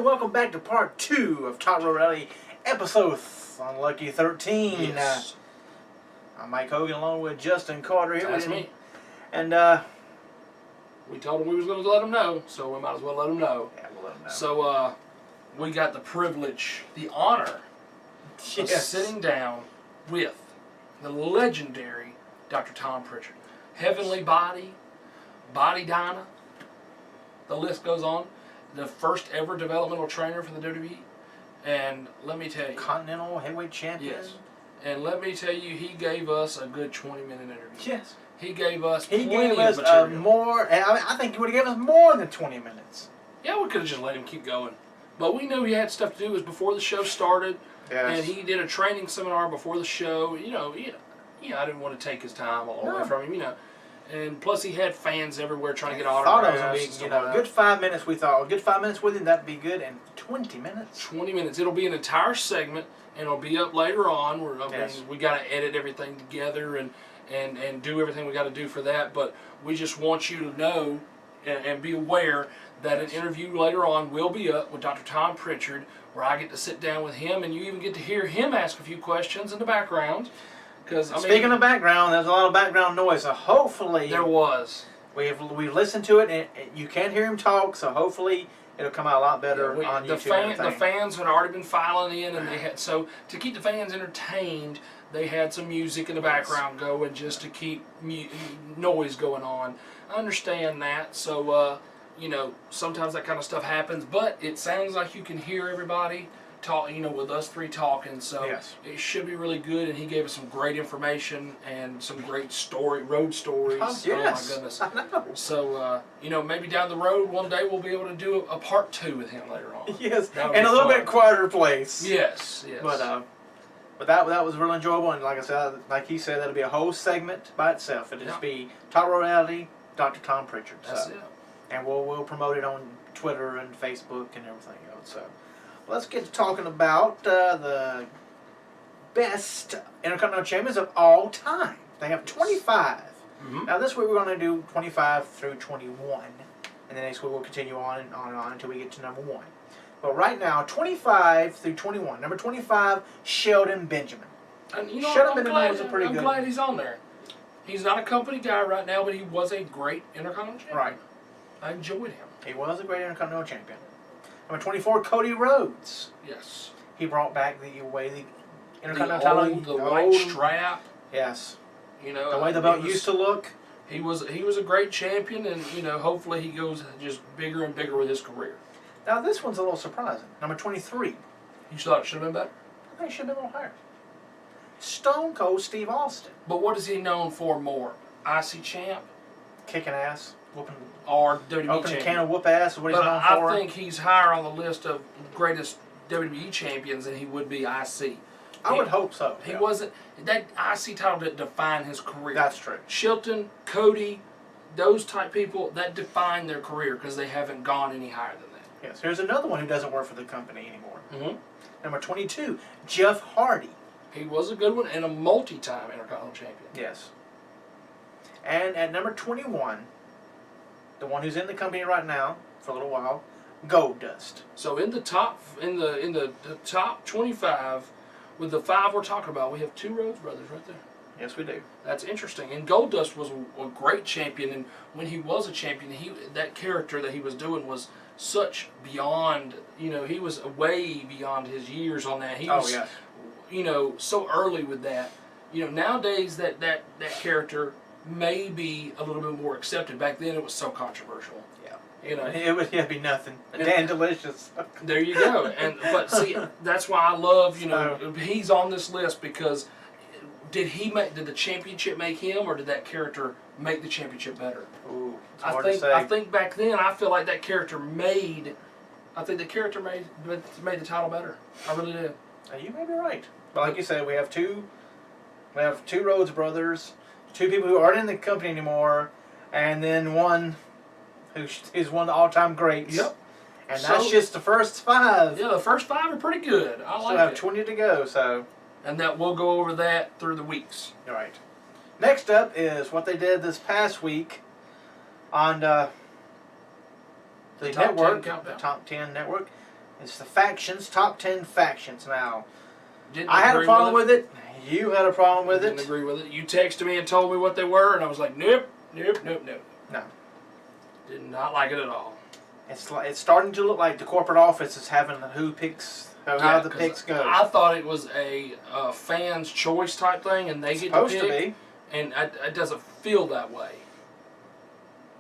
welcome back to part 2 of Top Row Rally, episode Unlucky 13. Yes. I'm Mike Hogan along with Justin Carter here. That's me. And, we told him we was going to let him know, so we might as well let him know. yeah, we'll let him know. So, we got the privilege, the honor of sitting down with the legendary Dr. Tom Pritchard. Heavenly Body, Body Dinah, the list goes on. The first ever developmental trainer for the WWE. And let me tell you. Continental heavyweight champion. Yes. And let me tell you, he gave us a good 20-minute interview. Yes. He gave us He plenty gave of us material. more, I think he would have given us more than 20 minutes. Yeah, we could have just let him keep going. But we knew he had stuff to do. It was before the show started. Yes. And he did a training seminar before the show. I didn't want to take his time all away from him, And plus, he had fans everywhere trying to get autographs. Thought it was going to be, good 5 minutes. We thought, a good 5 minutes with him, that'd be good. And 20 minutes? 20 minutes. It'll be an entire segment, and it'll be up later on. Yes. We got to edit everything together and do everything we got to do for that. But we just want you to know and be aware that an interview later on will be up with Dr. Tom Pritchard, where I get to sit down with him, and you even get to hear him ask a few questions in the background. Speaking of background, there's a lot of background noise, so hopefully there was. We've listened to it, and you can't hear him talk, so hopefully it'll come out a lot better on YouTube. The fans had already been filing in, and they had to keep the fans entertained. They had some music in the background going just to keep noise going on. I understand that, so sometimes that kind of stuff happens, but it sounds like you can hear everybody talk, with us three talking, so it should be really good. And he gave us some great information and some great road stories. Oh, yes. Oh my goodness! I know. So maybe down the road one day we'll be able to do a part 2 with him later on. Yes, and a little bit quieter place. Yes. But that was really enjoyable, and like I said, like he said, that'll be a whole segment by itself. It'll just be Top Row Reality, Dr. Tom Pritchard. That's it. And we'll promote it on Twitter and Facebook and everything else. So let's get to talking about the best Intercontinental Champions of all time. They have 25. Mm-hmm. Now this week we're going to do 25 through 21. And then next week we'll continue on and on until we get to number 1. But right now, 25 through 21. Number 25, Shelton Benjamin. And Shelton Benjamin was a pretty good. I'm glad he's on there. He's not a company guy right now, but he was a great Intercontinental champion. Right. I enjoyed him. He was a great Intercontinental champion. Number 24, Cody Rhodes. Yes. He brought back the Intercontinental title. The white strap. Yes. The way the belt used to look. He was a great champion, and hopefully he goes just bigger and bigger with his career. Now this one's a little surprising. Number 23. You thought it should have been better? I think it should have been a little higher. Stone Cold Steve Austin. But what is he known for more? IC champ? Kicking ass, whooping. Or WWE opening champion? a can of whoop ass is what he's known for. I think he's higher on the list of greatest WWE champions than he would be IC. I would hope so. He wasn't. That IC title didn't define his career. That's true. Shelton, Cody, those type people, that define their career because they haven't gone any higher than that. Yes. Here's another one who doesn't work for the company anymore. Mm-hmm. Number 22, Jeff Hardy. He was a good one and a multi-time Intercontinental champion. Yes. And at number 21, the one who's in the company right now for a little while, Goldust. So in the top top 25, with the 5 we're talking about, we have 2 Rhodes brothers right there. Yes, we do. That's interesting. And Goldust was a great champion, and when he was a champion, that character that he was doing was such beyond. He was way beyond his years on that. He was, so early with that. Nowadays that character may be a little bit more accepted. Back then, it was so controversial. It would be nothing. Dan Delicious. There you go. But see, that's why I love, he's on this list because did the championship make him, or did that character make the championship better? Ooh, I think back then I feel like that character made the title better. I really did. You may be right. But like you said, we have two Rhodes brothers, 2 people who aren't in the company anymore, and then one who is one of the all-time greats. Yep. And that's just the first 5. Yeah, the first 5 are pretty good. I like it. Still have 20 to go, so. And we'll go over that through the weeks. All right. Next up is what they did this past week on the network, the Top 10 network. It's the factions, top 10 factions. Now, Didn't I had a agree problem with it. You had a problem with Didn't it. agree with it. You texted me and told me what they were, and I was like, nope, nope, nope, nope. No. Did not like it at all. It's starting to look like the corporate office is having who picks, how the 'Cause picks go. I thought it was a fan's choice type thing, and they get to Supposed pick, to be. and it doesn't feel that way.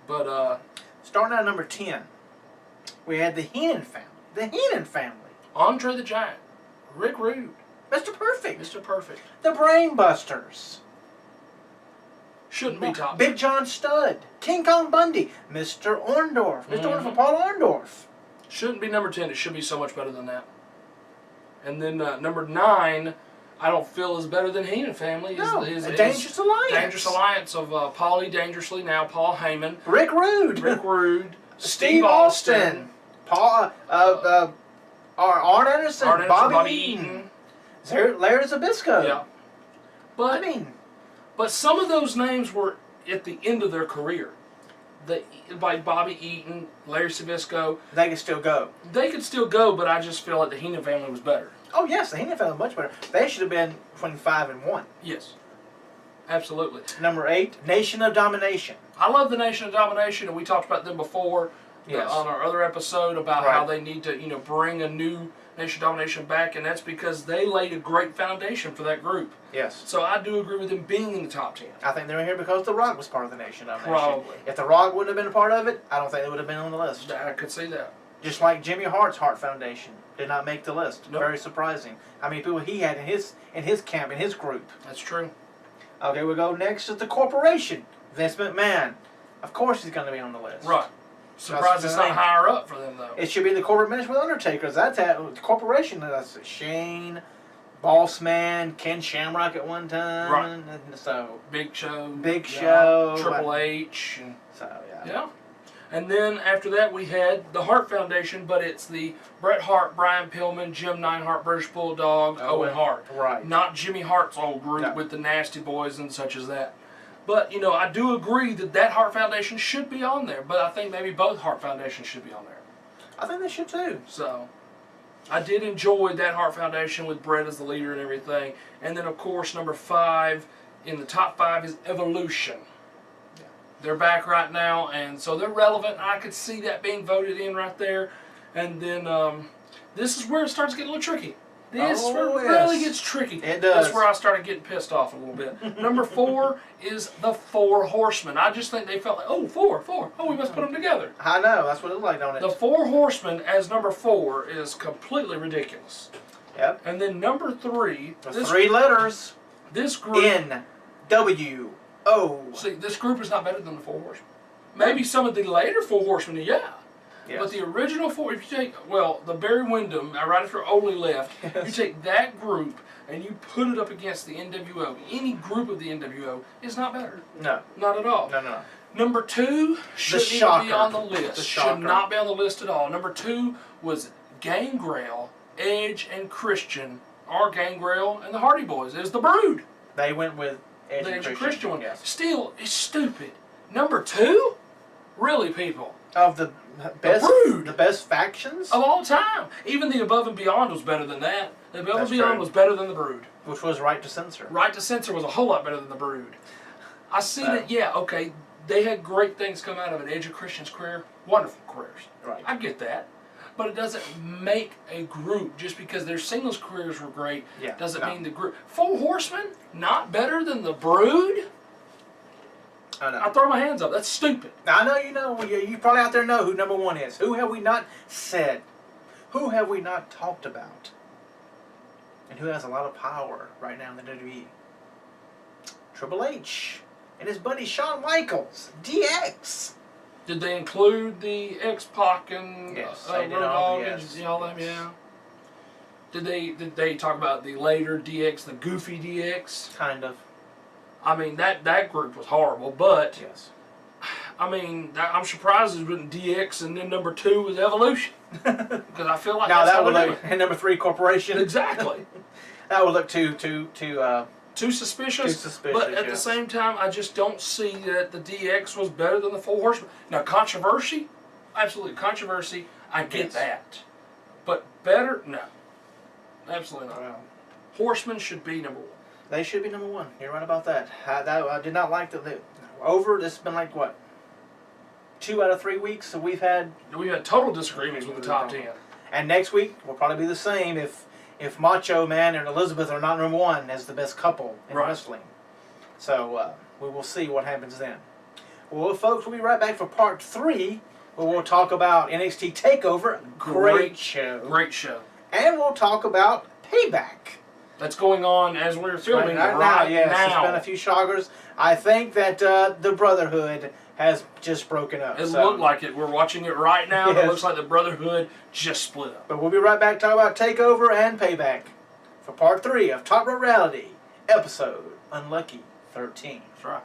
But Starting at number 10, we had the Heenan family. The Heenan family. Andre the Giant, Rick Rude, Mr. Perfect. Mr. Perfect, The Brainbusters. shouldn't be top. Big John Studd. King Kong Bundy. Mr. Orndorff. Mr. Orndorff, Paul Orndorff. Shouldn't be number 10. It should be so much better than that. And then number 9, I don't feel is better than Heenan family. No, is a Dangerous Alliance. Dangerous Alliance of Paulie Dangerously, now Paul Heyman, Rick Rude. Rick Rude, Steve Austin. Paul, Arn Anderson. Arn Anderson, Bobby Eaton. Larry Zbyszko. Yeah. But I mean, but some of those names were at the end of their career. Like Bobby Eaton, Larry Zbyszko, they can still go. they could still go, but I just feel like the Heenan family was better. Oh, yes, the Heenan family much better. They should have been between 5 and 1. Yes. Absolutely. Number 8, Nation of Domination. I love the Nation of Domination, and we talked about them before Yes. on our other episode about Right. how they need to, bring a new Nation of Domination back, and that's because they laid a great foundation for that group. Yes. So I do agree with them being in the top 10. I think they're here because The Rock was part of the Nation of Domination. Probably. If The Rock wouldn't have been a part of it, I don't think they would have been on the list. I could see that. Just like Jimmy Hart's Hart Foundation did not make the list. Nope. Very surprising. How many people he had in his camp, in his group. That's true. Okay, we go next to the corporation. Vince McMahon. Of course he's going to be on the list. Right. Surprised it's not higher up for them, though. It should be the corporate ministry with Undertakers. That's the corporation. That's Shane, Bossman, Ken Shamrock at one time. Right. And so, Big Show. Big yeah, Show. Triple H. And, yeah. yeah. And then after that, we had the Hart Foundation, but it's the Bret Hart, Brian Pillman, Jim Neidhart, British Bulldog, Owen Hart. Right. Not Jimmy Hart's old group No. with the Nasty Boys and such as that. But, I do agree that Hart Foundation should be on there, but I think maybe both Hart Foundations should be on there. I think they should too. So, I did enjoy that Hart Foundation with Bret as the leader and everything. And then, of course, number 5 in the top 5 is Evolution. Yeah. They're back right now, and so they're relevant. I could see that being voted in right there. And then this is where it starts getting a little tricky. This is where it really gets tricky. It does. That's where I started getting pissed off a little bit. Number 4 is the Four Horsemen. I just think they felt like, four. Oh, we must put them together. I know. That's what it looked like, don't it? The Four Horsemen as number 4 is completely ridiculous. Yep. And then number 3, The 3 letters. this group. N-W-O. See, this group is not better than the Four Horsemen. Maybe some of the later Four Horsemen, yeah. Yes. But the original 4, if you take, the Barry Windham, right after Ole left, Yes. you take that group and you put it up against the NWO. Any group of the NWO is not better. No. Not at all. No. Number 2 shouldn't even shocker. be on the list. The Should shocker. not be on the list at all. Number 2 was Gangrel, Edge, and Christian, or Gangrel and the Hardy Boys. It was the Brood. They went with Edge The and Edge Christian one. Yes. Still, it's stupid. Number 2? Really, people? Of the best, Brood. the best factions, Of all time. Even the Above and Beyond was better than that. The Above That's and Beyond true. was better than the Brood. which was Right to Censor. Right to Censor was a whole lot better than the Brood. I see that, okay, they had great things come out of it. Edge and Christian's career, wonderful careers. Right. I get that. But it doesn't make a group just because their singles careers were great. Yeah, Doesn't no. mean the group. Four Horsemen, not better than the Brood? I know. I throw my hands up. That's stupid. Now, I know you know. You probably out there know who number 1 is. Who have we not said? Who have we not talked about? And who has a lot of power right now in the WWE? Triple H and his buddy Shawn Michaels, DX. Did they include the X-Pac and Yes, Road they did all Dogg the and yes. all them? Yeah. Did they talk about the later DX, the goofy DX? Kind of. I mean, that group was horrible, but Yes. I mean, I'm surprised it wasn't DX and then number 2 was Evolution. Because I feel like Now that's that how would they're look, and number 3 Corporation. doing it. Exactly. That would look too Too suspicious. Too suspicious, But at the yes. same time, I just don't see that the DX was better than the Four Horsemen. Now, controversy? Absolutely. Controversy, I get Yes. that. But better? No. Absolutely not. Well, Horsemen should be number one. they should be number one. You're right about that. I did not like that. Over. This has been like what? 2 out of 3 weeks that we've had. We had total disagreements with the top 10. And next week will probably be the same if Macho Man and Elizabeth are not number one as the best couple in Right. wrestling. So we will see what happens then. Well, folks, we'll be right back for part 3, where we'll talk about NXT TakeOver. Great show. Great show. And we'll talk about Payback. That's going on as we're filming right right now. Yes, now. there's been a few shockers. I think that the Brotherhood has just broken up. It so. looked like it. We're watching it right now. And Yes. it looks like the Brotherhood just split up. But we'll be right back to talk about TakeOver and Payback for part 3 of Top Rope Reality, episode Unlucky 13. That's right.